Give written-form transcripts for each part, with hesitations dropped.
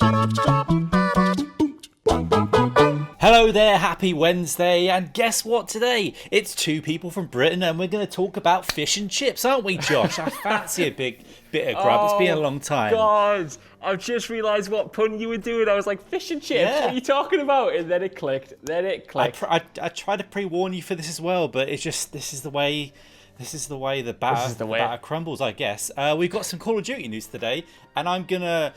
Hello there, happy Wednesday, and guess what today? It's two people from Britain and we're going to talk about fish and chips, aren't we, Josh? I fancy a big bit of grub. It's been a long time. God, I've just realised what pun you were doing. I was like, fish and chips, what are you talking about? And then it clicked, I tried to pre-warn you for this as well, but it's just, this is the way the batter crumbles, I guess. We've got some Call of Duty news today, and I'm going to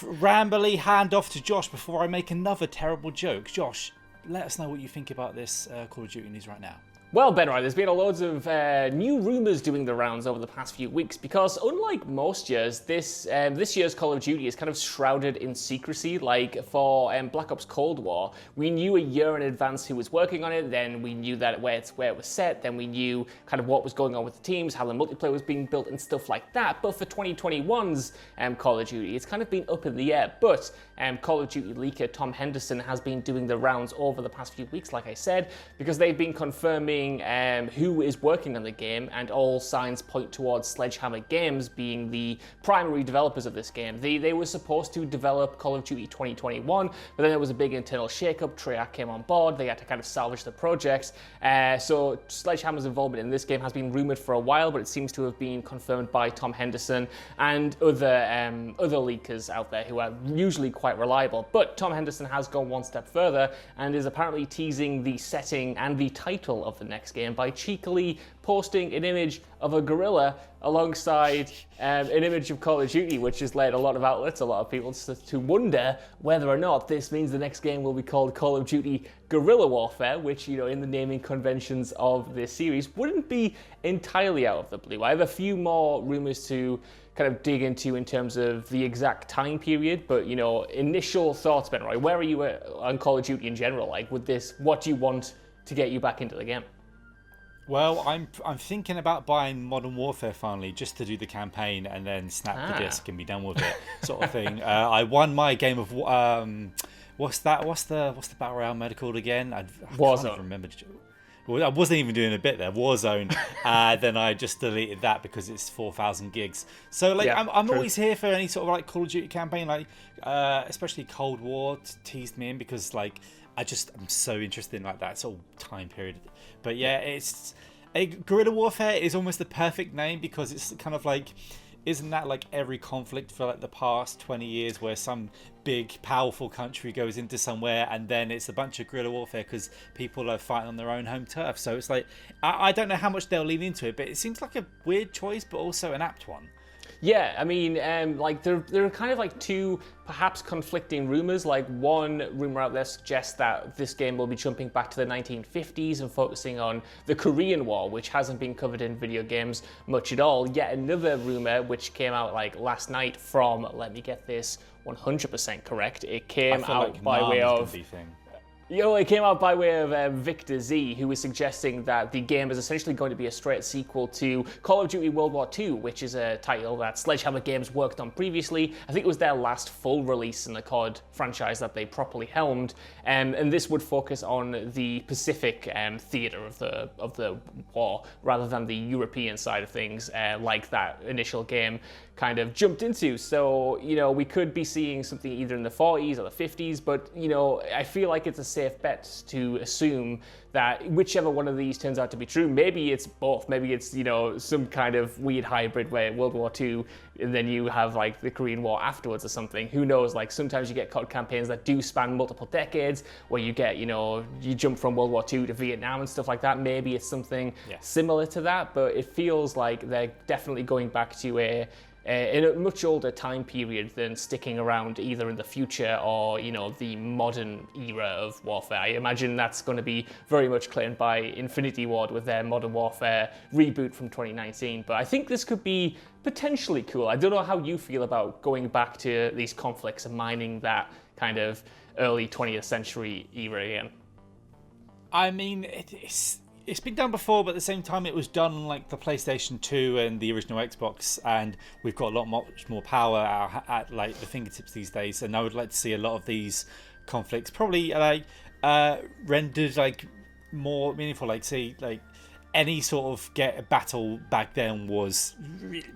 rambly hand off to Josh before I make another terrible joke. Josh, let us know what you think about this Call of Duty news right now. Well, Ben, right, there's been loads of new rumours doing the rounds over the past few weeks because, unlike most years, this year's Call of Duty is kind of shrouded in secrecy. Like for Black Ops Cold War, we knew a year in advance who was working on it, then we knew that where it was set, then we knew kind of what was going on with the teams, how the multiplayer was being built and stuff like that. But for 2021's Call of Duty, it's kind of been up in the air. But Call of Duty leaker Tom Henderson has been doing the rounds over the past few weeks, like I said, because they've been confirming who is working on the game, and all signs point towards Sledgehammer Games being the primary developers of this game. They were supposed to develop Call of Duty 2021, but then there was a big internal shakeup. Treyarch came on board. They had to kind of salvage the project. So Sledgehammer's involvement in this game has been rumored for a while, but it seems to have been confirmed by Tom Henderson and other leakers out there who are usually quite reliable. But Tom Henderson has gone one step further and is apparently teasing the setting and the title of the next game by cheekily posting an image of a gorilla alongside an image of Call of Duty, which has led a lot of outlets, a lot of people to wonder whether or not this means the next game will be called Call of Duty Guerrilla Warfare, which, in the naming conventions of this series, wouldn't be entirely out of the blue. I have a few more rumors to kind of dig into in terms of the exact time period, but initial thoughts, Ben, right? Where are you on Call of Duty in general? Like, with this, what do you want to get you back into the game? Well, I'm thinking about buying Modern Warfare finally, just to do the campaign and then snap the disc and be done with it, sort of thing. I won my game of what's the battle royale mode called again? I can't remember. Well, I wasn't even doing a bit there, Warzone. Then I just deleted that because it's 4,000 gigs. So I'm always here for any sort of like Call of Duty campaign, especially Cold War teased me in because I'm so interested in that sort of time period. But it's Guerrilla Warfare is almost the perfect name because it's kind of isn't that like every conflict for the past 20 years where some big powerful country goes into somewhere and then it's a bunch of guerrilla warfare because people are fighting on their own home turf. So it's I don't know how much they'll lean into it, but it seems like a weird choice but also an apt one. Yeah, I mean, there are kind of two perhaps conflicting rumors. One rumor out there suggests that this game will be jumping back to the 1950s and focusing on the Korean War, which hasn't been covered in video games much at all. Yet another rumor, which came out last night from, let me get this 100% correct, it came out by way of... It came out by way of Victor Z, who was suggesting that the game is essentially going to be a straight sequel to Call of Duty World War II, which is a title that Sledgehammer Games worked on previously. I think it was their last full release in the COD franchise that they properly helmed, and this would focus on the Pacific theater of the war rather than the European side of things, like that initial game kind of jumped into. So, we could be seeing something either in the 40s or the 50s, but, I feel like it's a safe bet to assume that whichever one of these turns out to be true, maybe it's both. Maybe it's, some kind of weird hybrid where World War II, and then you have the Korean War afterwards or something. Who knows? Sometimes you get COD campaigns that do span multiple decades, where you get, you jump from World War II to Vietnam and stuff like that. Maybe it's something similar to that, but it feels like they're definitely going back to in a much older time period than sticking around either in the future or, the modern era of warfare. I imagine that's going to be very much claimed by Infinity Ward with their Modern Warfare reboot from 2019. But I think this could be potentially cool. I don't know how you feel about going back to these conflicts and mining that kind of early 20th century era again. I mean, it's been done before, but at the same time it was done on the PlayStation 2 and the original Xbox, and we've got a lot much more power at the fingertips these days, and I would like to see a lot of these conflicts probably rendered more meaningful, any sort of battle back then was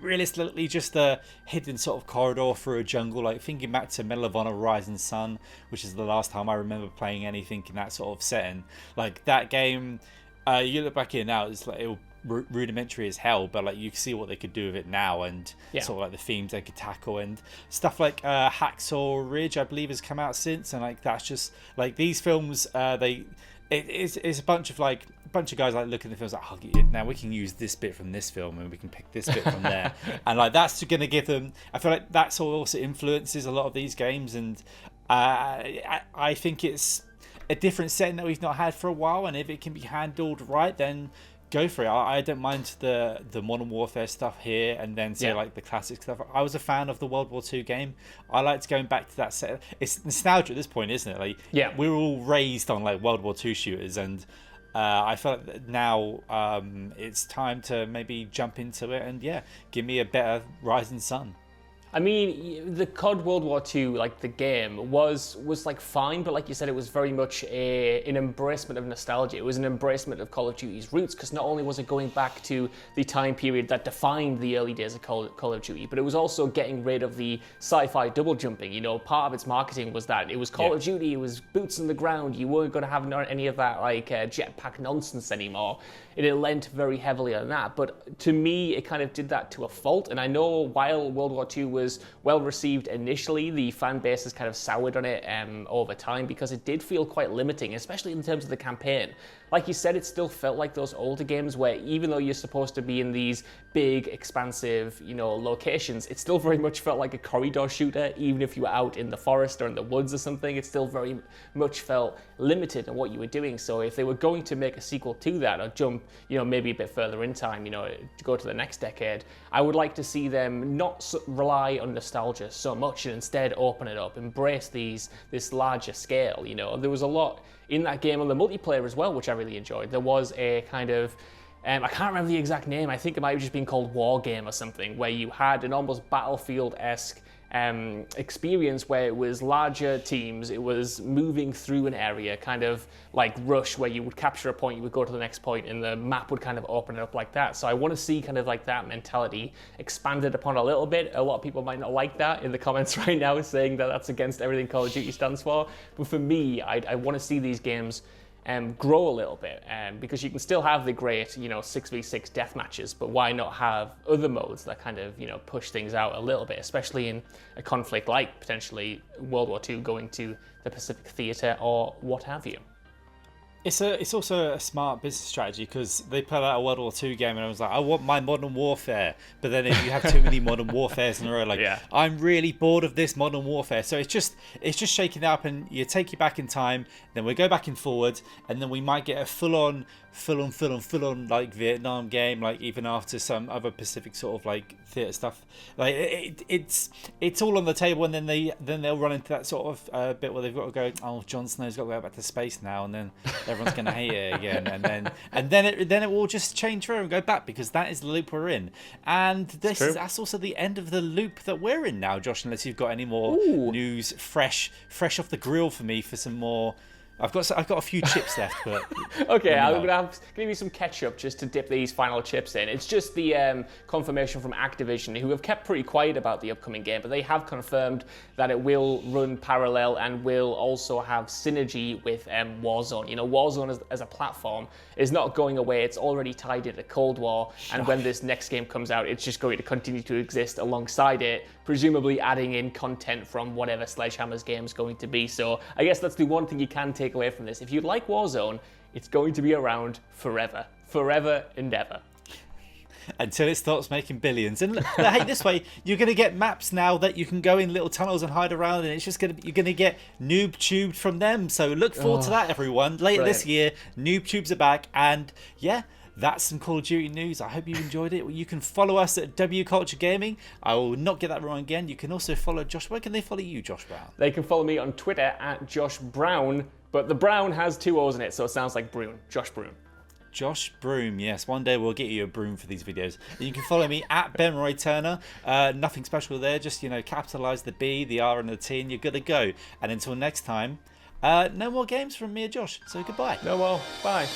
realistically just a hidden sort of corridor through a jungle. Like thinking back to Medal of Honor Rising Sun, which is the last time I remember playing anything in that sort of setting. Like that game, you look back here now, it's like rudimentary as hell, but like you can see what they could do with it now, and sort of like the themes they could tackle and stuff like Hacksaw Ridge, I believe, has come out since, and like that's just like these films. It's a bunch of guys like looking at the films like, oh, now we can use this bit from this film and we can pick this bit from there, and like that's going to give them. I feel like that sort of also influences a lot of these games, and I think it's a different setting that we've not had for a while, and if it can be handled right, then go for it. I don't mind the Modern Warfare stuff here, and then like the classic stuff. I was a fan of the World War II game. I liked going back to that set. It's nostalgia at this point, isn't it? Like, we were all raised on like World War II shooters, and I feel like now it's time to maybe jump into it and give me a better Rising Sun. I mean, the COD World War II, like the game, was like fine, but like you said, it was very much an embracement of nostalgia. It was an embracement of Call of Duty's roots, because not only was it going back to the time period that defined the early days of Call of Duty, but it was also getting rid of the sci-fi double jumping. You know, part of its marketing was that it was Call of Duty, it was boots on the ground. You weren't going to have any of that like jetpack nonsense anymore. It lent very heavily on that, but to me, it kind of did that to a fault. And I know while World War II was well received initially, the fan base has kind of soured on it over time, because it did feel quite limiting, especially in terms of the campaign. Like you said, it still felt like those older games where even though you're supposed to be in these big, expansive, locations, it still very much felt like a corridor shooter. Even if you were out in the forest or in the woods or something, it still very much felt limited in what you were doing. So if they were going to make a sequel to that, or jump, maybe a bit further in time, to go to the next decade, I would like to see them not rely on nostalgia so much, and instead open it up, embrace this larger scale. There was a lot in that game on the multiplayer as well, which I really enjoyed. There was a kind of I can't remember the exact name. I think it might have just been called War Game or something, where you had an almost Battlefield-esque experience where it was larger teams. It was moving through an area, kind of like Rush, where you would capture a point, you would go to the next point, and the map would kind of open it up like that. So I want to see kind of like that mentality expanded upon a little bit. A lot of people might not like that in the comments right now, saying that that's against everything Call of Duty stands for. But for me, I want to see these games grow a little bit, because you can still have the great 6v6 death matches, but why not have other modes that kind of push things out a little bit, especially in a conflict like potentially World War II going to the Pacific Theatre or what have you. It's also a smart business strategy, because they put out a World War II game and I was like, I want my Modern Warfare, but then if you have too many Modern Warfares in a row, like I'm really bored of this Modern Warfare. So it's just shaking it up, and you take you back in time, then we go back and forward, and then we might get a full on like Vietnam game, like even after some other Pacific sort of like theater stuff. Like it's all on the table, and then they'll run into that sort of bit where they've got to go, oh, Jon Snow's got to go back to space now, and then everyone's going to hate it again, and then it will just change through and go back, because that is the loop we're in, and that's also the end of the loop that we're in now, Josh. Unless you've got any more news fresh off the grill for me for some more. I've got a few chips left, but okay, I'm gonna give you some ketchup just to dip these final chips in. It's just the confirmation from Activision, who have kept pretty quiet about the upcoming game, but they have confirmed that it will run parallel and will also have synergy with Warzone. Warzone as a platform is not going away. It's already tied into Cold War, and when this next game comes out, it's just going to continue to exist alongside it, presumably adding in content from whatever Sledgehammer's game is going to be. So I guess that's the one thing you can take away from this. If you like Warzone, it's going to be around forever and ever. Until it starts making billions. And hey, this way you're going to get maps now that you can go in little tunnels and hide around, and it's just you're going to get noob tubed from them. So look forward to that, everyone. Later this year, noob tubes are back, and that's some Call of Duty news. I hope you enjoyed it. You can follow us at WCulture Gaming. I will not get that wrong again. You can also follow Josh. Where can they follow you, Josh Brown? They can follow me on Twitter at Josh Brown, but the Brown has 2 O's in it, so it sounds like Broom. Josh Broom. Josh Broom, yes. One day we'll get you a broom for these videos. And you can follow me at Ben Roy Turner. Nothing special there. Just, capitalise the B, the R, and the T, and you're good to go. And until next time, no more games from me and Josh. So goodbye. No more. Bye.